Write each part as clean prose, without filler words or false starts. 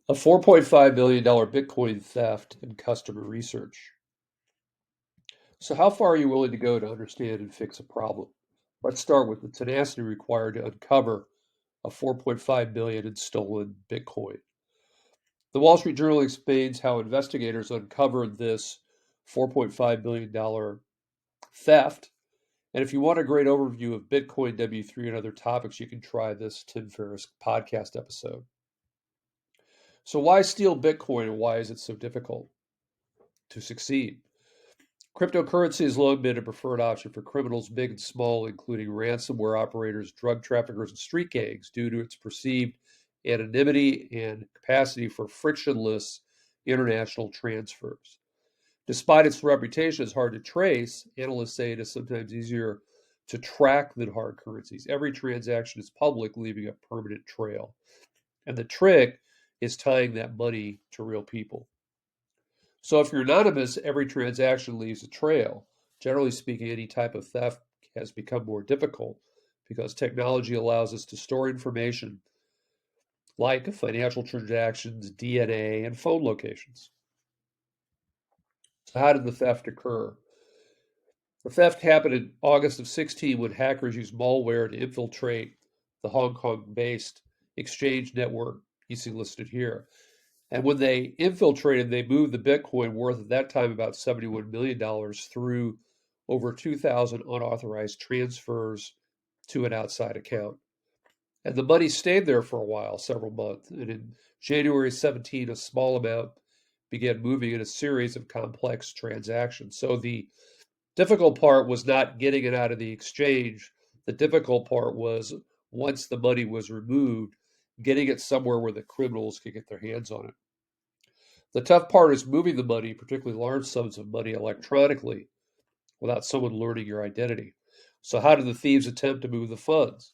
A $4.5 million Bitcoin theft and customer research. So how far are you willing to go to understand and fix a problem? Let's start with the tenacity required to uncover a 4.5 billion in stolen Bitcoin. The Wall Street Journal explains how investigators uncovered this $4.5 billion theft. And if you want a great overview of Bitcoin W3 and other topics, you can try this Tim Ferriss podcast episode. So why steal Bitcoin and why is it so difficult to succeed? Cryptocurrency has long been a preferred option for criminals, big and small, including ransomware operators, drug traffickers, and street gangs, due to its perceived anonymity and capacity for frictionless international transfers. Despite its reputation as hard to trace, analysts say it is sometimes easier to track than hard currencies. Every transaction is public, leaving a permanent trail. And the trick is tying that money to real people. So if you're anonymous, every transaction leaves a trail. Generally speaking, any type of theft has become more difficult because technology allows us to store information like financial transactions, DNA, and phone locations. So how did the theft occur? The theft happened in August of 16 when hackers used malware to infiltrate the Hong Kong-based exchange network you see listed here. And when they infiltrated, they moved the Bitcoin worth at that time about $71 million through over 2,000 unauthorized transfers to an outside account. And the money stayed there for a while, several months. And in January 17, a small amount began moving in a series of complex transactions. So the difficult part was not getting it out of the exchange. The difficult part was once the money was removed, getting it somewhere where the criminals could get their hands on it. The tough part is moving the money, particularly large sums of money, electronically without someone learning your identity. So, how did the thieves attempt to move the funds?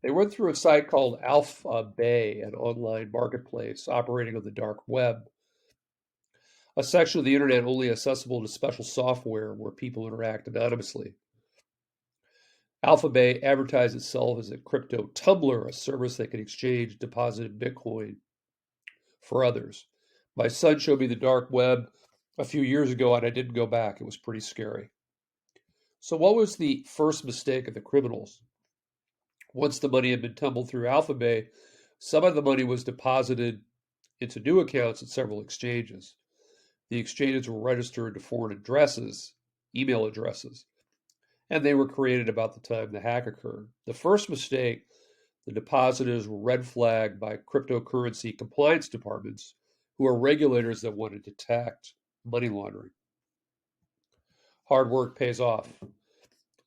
They went through a site called Alpha Bay, an online marketplace operating on the dark web, a section of the internet only accessible to special software where people interact anonymously. Alpha Bay advertised itself as a crypto tumbler, a service that can exchange deposited Bitcoin for others. My son showed me the dark web a few years ago and I didn't go back. It was pretty scary. So, what was the first mistake of the criminals? Once the money had been tumbled through Alpha Bay, some of the money was deposited into new accounts at several exchanges. The exchanges were registered to foreign addresses, email addresses, and they were created about the time the hack occurred. The first mistake, the depositors were red flagged by cryptocurrency compliance departments, who are regulators that want to detect money laundering. Hard work pays off.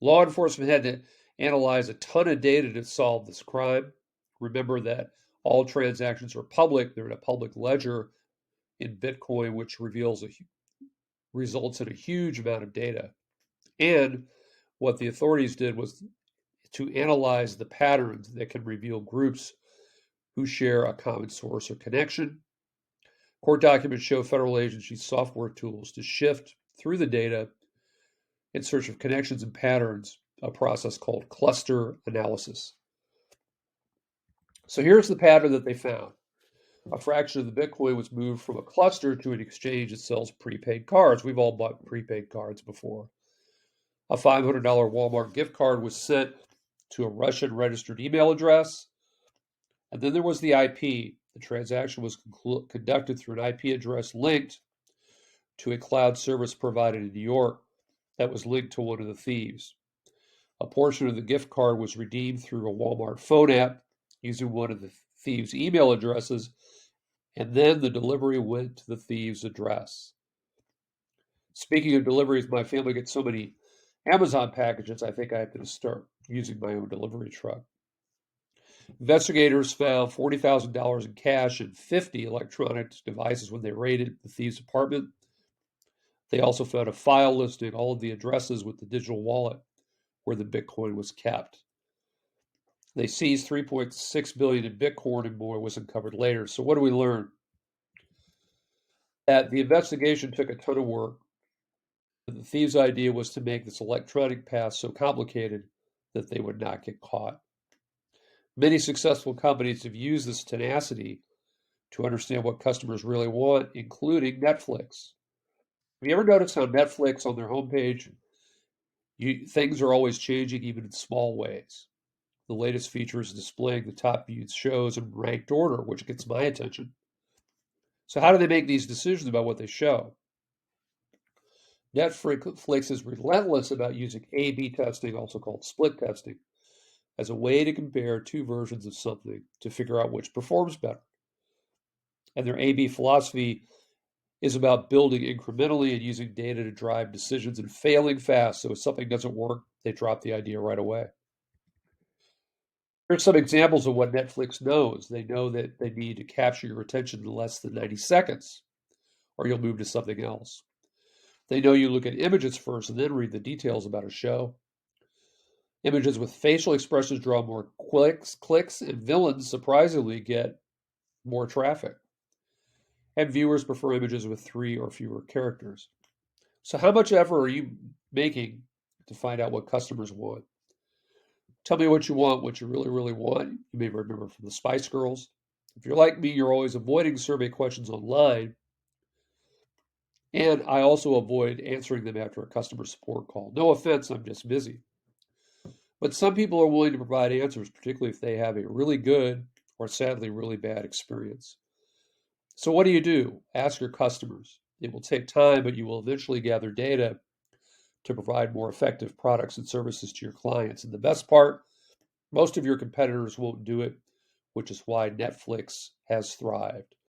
Law enforcement had to analyze a ton of data to solve this crime. Remember that all transactions are public. They're in a public ledger in Bitcoin, which results in a huge amount of data. And what the authorities did was to analyze the patterns that can reveal groups who share a common source or connection. Court documents show federal agencies software tools to shift through the data in search of connections and patterns, a process called cluster analysis. So here's the pattern that they found. A fraction of the Bitcoin was moved from a cluster to an exchange that sells prepaid cards. We've all bought prepaid cards before. A $500 Walmart gift card was sent to a Russian registered email address. And then there was the IP. The transaction was conducted through an IP address linked to a cloud service provided in New York that was linked to one of the thieves. A portion of the gift card was redeemed through a Walmart phone app using one of the thieves' email addresses, and then the delivery went to the thieves' address. Speaking of deliveries, my family gets so many Amazon packages, I think I have to start using my own delivery truck. Investigators found $40,000 in cash and 50 electronic devices when they raided the thieves' apartment. They also found a file listing all of the addresses with the digital wallet where the Bitcoin was kept. They seized 3.6 billion in Bitcoin and more was uncovered later. So what do we learn? That the investigation took a ton of work. The thieves' idea was to make this electronic path so complicated that they would not get caught. Many successful companies have used this tenacity to understand what customers really want, including Netflix. Have you ever noticed how Netflix on their homepage, things are always changing even in small ways? The latest feature is displaying the top viewed shows in ranked order, which gets my attention. So how do they make these decisions about what they show? Netflix is relentless about using A/B testing, also called split testing, as a way to compare two versions of something to figure out which performs better. And their A/B philosophy is about building incrementally and using data to drive decisions and failing fast. So if something doesn't work, they drop the idea right away. Here's some examples of what Netflix knows. They know that they need to capture your attention in less than 90 seconds, or you'll move to something else. They know you look at images first and then read the details about a show. Images with facial expressions draw more clicks, and villains surprisingly get more traffic. And viewers prefer images with 3 or fewer characters. So how much effort are you making to find out what customers want? Tell me what you want, what you really, really want. You may remember from the Spice Girls. If you're like me, you're always avoiding survey questions online. And I also avoid answering them after a customer support call. No offense, I'm just busy. But some people are willing to provide answers, particularly if they have a really good or sadly really bad experience. So what do? Ask your customers. It will take time, but you will eventually gather data to provide more effective products and services to your clients. And the best part, most of your competitors won't do it, which is why Netflix has thrived.